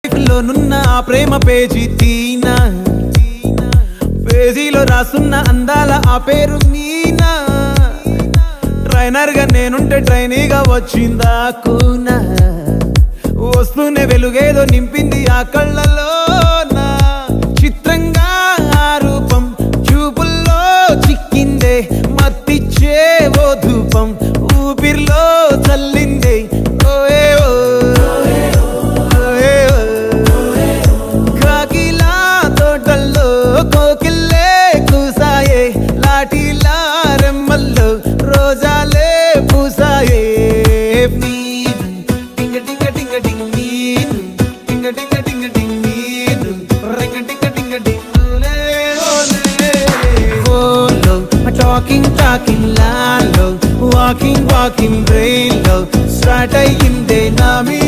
లోనున్న ఆ ప్రేమ పేజీ తీనా, పేజీలో రాసున్న అందాల ఆ పేరు మీనా. ట్రైనర్ గా నేనుంటే ట్రైనీగా వచ్చిందా కూనా, వస్తూనే వెలుగేదో నింపింది ఆ కళ్ళలోనా. చిత్రంగా ఆ రూపం చూపుల్లో చిక్కిందే, మత్తిచ్చే ఓ ధూపం ఊపిరిలో చల్లిందే. కాకిలా తోటల్లో కోకిల్లే కూసాయే, లాఠీలా రెమ్మల్లో రోజాలే పూసాయే. టింగ టింగ టింగ టింగ్ నీరు, టింగ టింగ టింగ టింగ్ నీరు, రింగ టింగ టింగ టింగులే ఓలే. ఓలో టాకింగ్ టాకింగ్ లాలో, వాకింగ్ వాకింగ్ బ్రెయిన్ లో స్టార్ట్ అయ్యిందే నా మీ